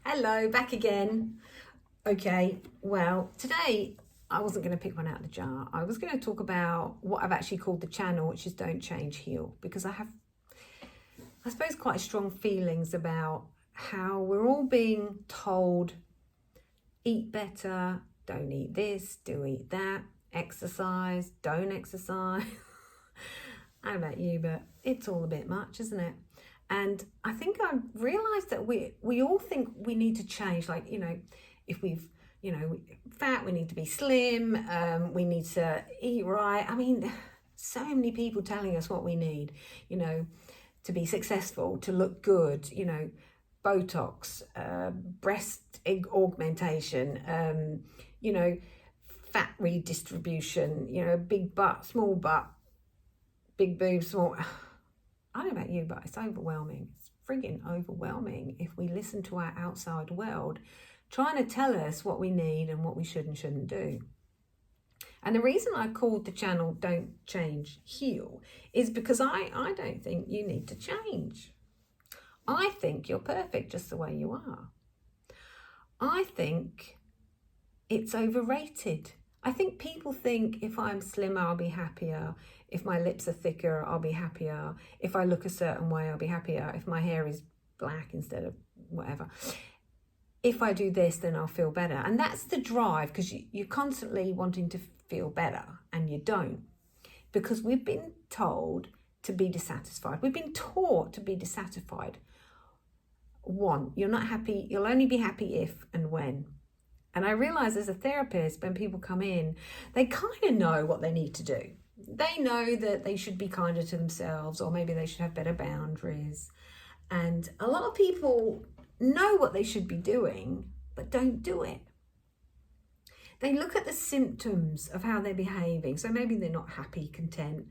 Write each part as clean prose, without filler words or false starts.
Hello, back again. Okay, well, today I wasn't going to pick one out of the jar. I was going to talk about what I've actually called the channel, which is Don't Change, Heal, because I have, I suppose, quite strong feelings about how we're all being told eat better, don't eat this, do eat that, exercise, don't exercise. I don't know about you, but it's all a bit much, isn't it? And I think I realised that we all think we need to change. Like, if we've, fat, we need to be slim, we need to eat right. I mean, so many people telling us what we need, to be successful, to look good, Botox, breast augmentation, fat redistribution, big butt, small butt, big boobs, small. I don't know about you, but it's overwhelming. It's frigging overwhelming if we listen to our outside world trying to tell us what we need and what we should and shouldn't do. And the reason I called the channel Don't Change, Heal is because I don't think you need to change. I think you're perfect just the way you are. I think it's overrated. I think people think if I'm slimmer, I'll be happier. If my lips are thicker, I'll be happier. If I look a certain way, I'll be happier. If my hair is black instead of whatever. If I do this, then I'll feel better. And that's the drive, because you're constantly wanting to feel better and you don't. Because we've been told to be dissatisfied. We've been taught to be dissatisfied. One, you're not happy. You'll only be happy if and when. And I realise as a therapist, when people come in, they kind of know what they need to do. They know that they should be kinder to themselves, or maybe they should have better boundaries. And a lot of people know what they should be doing, but don't do it. They look at the symptoms of how they're behaving. So maybe they're not happy, content,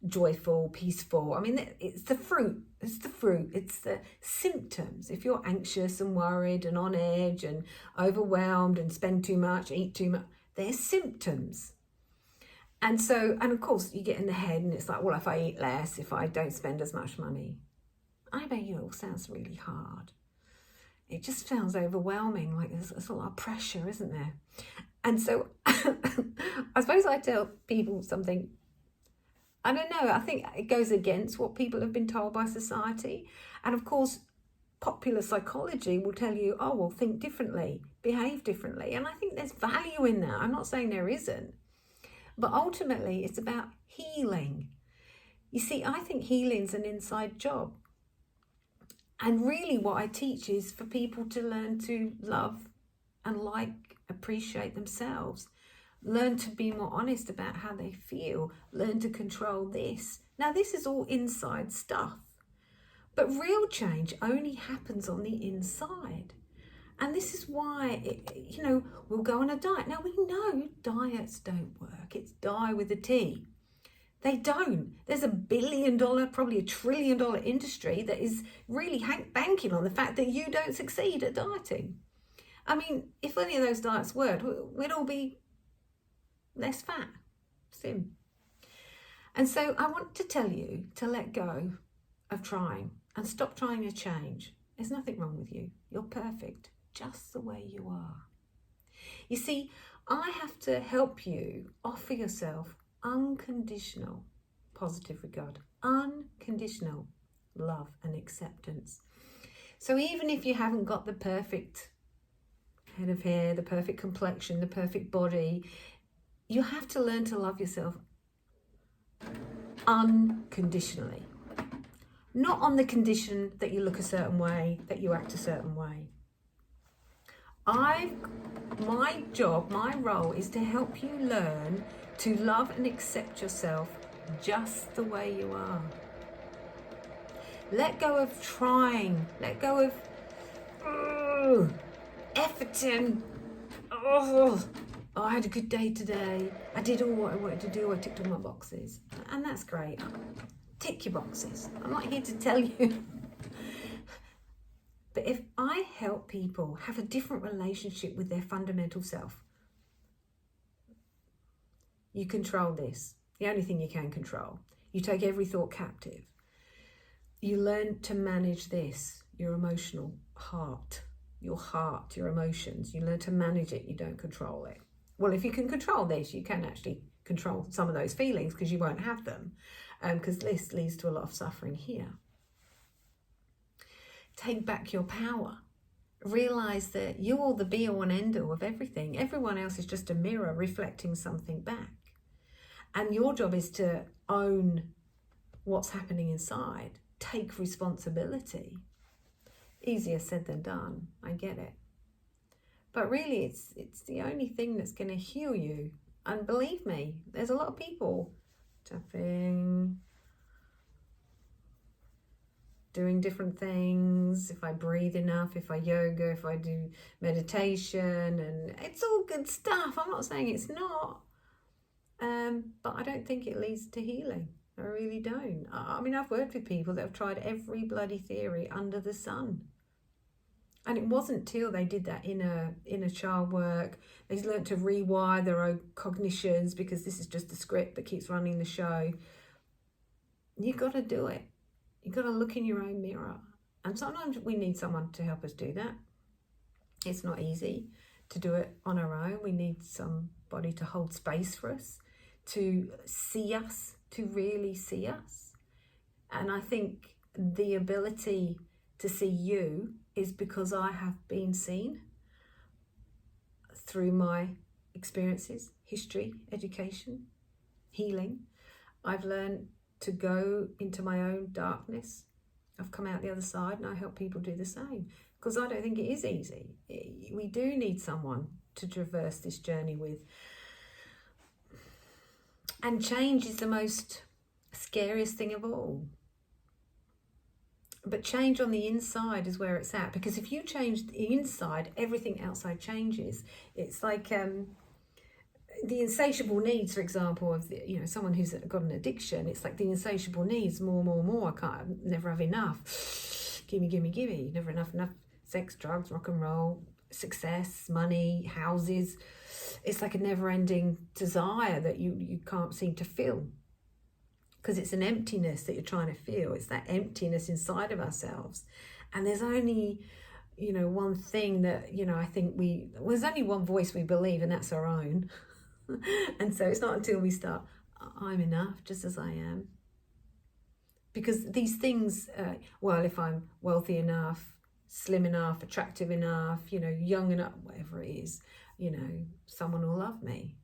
joyful, peaceful. I mean, it's the fruit. It's the symptoms. If you're anxious and worried and on edge and overwhelmed and spend too much, eat too much, they're symptoms. And of course you get in the head and it's like, well, if I eat less, if I don't spend as much money, I bet you it all sounds really hard. It just sounds overwhelming, like there's a lot of pressure, isn't there? And so I suppose I tell people something, I don't know, I think it goes against what people have been told by society. And of course, popular psychology will tell you, oh, well, think differently, behave differently. And I think there's value in that. I'm not saying there isn't. But ultimately, it's about healing. You see, I think healing's an inside job. And really what I teach is for people to learn to love and appreciate themselves. Learn to be more honest about how they feel. Learn to control this. Now, this is all inside stuff. But real change only happens on the inside. And this is why, we'll go on a diet. Now, we know diets don't work. It's die with a T. They don't. There's $1 billion, probably $1 trillion industry that is really banking on the fact that you don't succeed at dieting. I mean, if any of those diets worked, we'd all be less fat, slim. And so I want to tell you to let go of trying and stop trying to change. There's nothing wrong with you. You're perfect, just the way you are. You see, I have to help you offer yourself unconditional positive regard, unconditional love and acceptance. So even if you haven't got the perfect head of hair, the perfect complexion, the perfect body, you have to learn to love yourself unconditionally. Not on the condition that you look a certain way, that you act a certain way. My job, my role is to help you learn to love and accept yourself just the way you are. Let go of trying. Let go of efforting. I had a good day today. I did all what I wanted to do. I ticked all my boxes. And that's great. Tick your boxes. I'm not here to tell you. But if I help people have a different relationship with their fundamental self, you control this. The only thing you can control. You take every thought captive. You learn to manage this, your emotional heart, your heart, your emotions. You learn to manage it, you don't control it. Well, if you can control this, you can actually control some of those feelings because you won't have them, because this leads to a lot of suffering here. Take back your power. Realize that you're the be-all and end-all of everything. Everyone else is just a mirror reflecting something back. And your job is to own what's happening inside. Take responsibility. Easier said than done, I get it. But really, it's the only thing that's going to heal you. And believe me, there's a lot of people tapping, doing different things. If I breathe enough, if I yoga, if I do meditation, and it's all good stuff. I'm not saying it's not. But I don't think it leads to healing. I really don't. I mean, I've worked with people that have tried every bloody theory under the sun. And it wasn't till they did that inner child work, they learned to rewire their own cognitions, because this is just the script that keeps running the show. You've got to do it. You've got to look in your own mirror. And sometimes we need someone to help us do that. It's not easy to do it on our own. We need somebody to hold space for us, to see us, to really see us. And I think the ability to see you is because I have been seen through my experiences, history, education, healing. I've learned to go into my own darkness. I've come out the other side, and I help people do the same, because I don't think it is easy. We do need someone to traverse this journey with. And change is the most scariest thing of all. But change on the inside is where it's at, because if you change the inside, everything outside changes. It's like the insatiable needs, for example, of someone who's got an addiction. It's like the insatiable needs, more. I can't never have enough. Gimme. Never enough sex, drugs, rock and roll, success, money, houses. It's like a never-ending desire that you can't seem to fill. Because it's an emptiness that you're trying to feel. It's that emptiness inside of ourselves. And there's only, one thing that, I think there's only one voice we believe, and that's our own. And so it's not until we start, I'm enough just as I am. Because these things, if I'm wealthy enough, slim enough, attractive enough, young enough, whatever it is, someone will love me.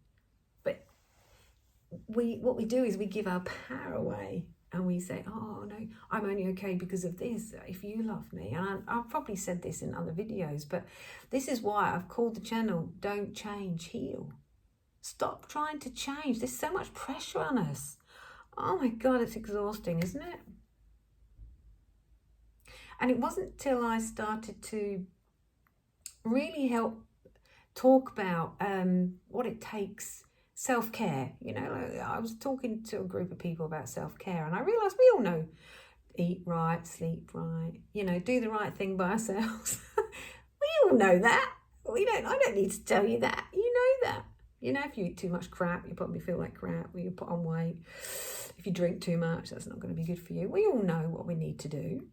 What we do is we give our power away, and we say, oh no, I'm only okay because of this, if you love me. And I've probably said this in other videos, but this is why I've called the channel Don't Change, Heal. Stop trying to change. There's so much pressure on us. Oh my God, it's exhausting, isn't it? And it wasn't till I started to really help talk about what it takes. Self-care, I was talking to a group of people about self-care, and I realised we all know eat right, sleep right, do the right thing by ourselves. We all know that. I don't need to tell you that. You know that. If you eat too much crap, you probably feel like crap, or you put on weight. If you drink too much, that's not going to be good for you. We all know what we need to do.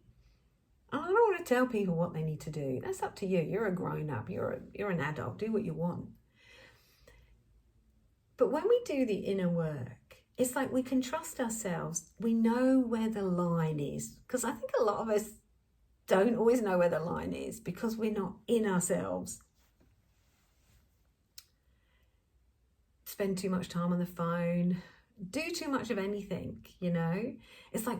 And I don't want to tell people what they need to do. That's up to you. You're a grown-up. You're an adult. Do what you want. But when we do the inner work, it's like we can trust ourselves. We know where the line is. Because I think a lot of us don't always know where the line is because we're not in ourselves. Spend too much time on the phone. Do too much of anything, It's like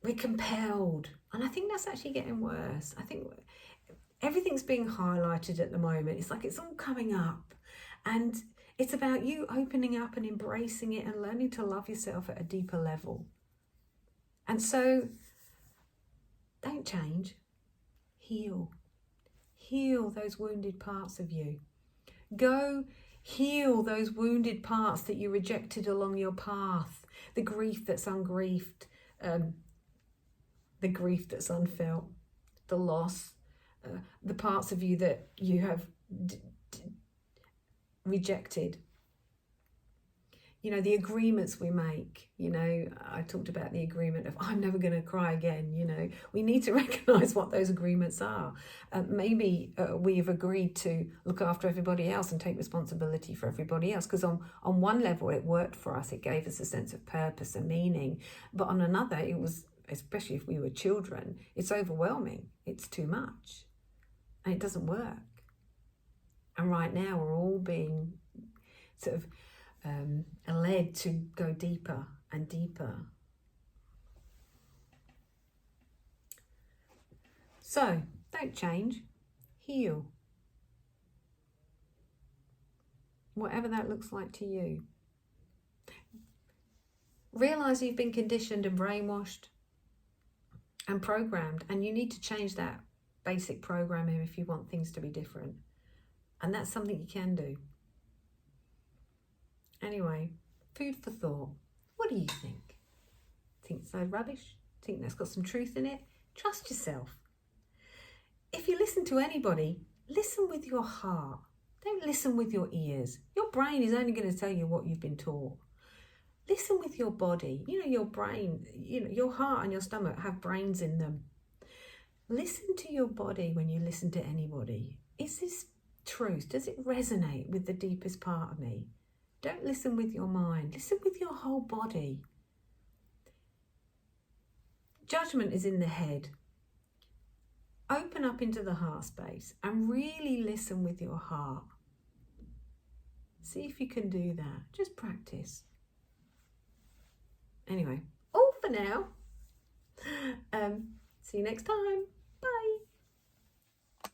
we're compelled. And I think that's actually getting worse. I think everything's being highlighted at the moment. It's like it's all coming up. And it's about you opening up and embracing it and learning to love yourself at a deeper level. And so, don't change. Heal. Heal those wounded parts of you. Go heal those wounded parts that you rejected along your path. The grief that's ungriefed. The grief that's unfelt. The loss. The parts of you that you have rejected. You know, the agreements we make. You know, I talked about the agreement of I'm never going to cry again. You know, we need to recognize what those agreements are. Maybe we've agreed to look after everybody else and take responsibility for everybody else, because on one level it worked for us. It gave us a sense of purpose and meaning. But on another, it was, especially if we were children, it's overwhelming. It's too much. And it doesn't work. And right now we're all being sort of led to go deeper and deeper. So don't change, heal. Whatever that looks like to you. Realize you've been conditioned and brainwashed and programmed, and you need to change that basic programming if you want things to be different. And that's something you can do. Anyway, food for thought. What do you think? Think it's rubbish? Think that's got some truth in it? Trust yourself. If you listen to anybody, listen with your heart. Don't listen with your ears. Your brain is only going to tell you what you've been taught. Listen with your body. You know, your brain, you know, your heart and your stomach have brains in them. Listen to your body when you listen to anybody. Is this truth? Does it resonate with the deepest part of me? Don't listen with your mind. Listen with your whole body. Judgment is in the head. Open up into the heart space and really listen with your heart. See if you can do that. Just practice. Anyway, all for now. See you next time.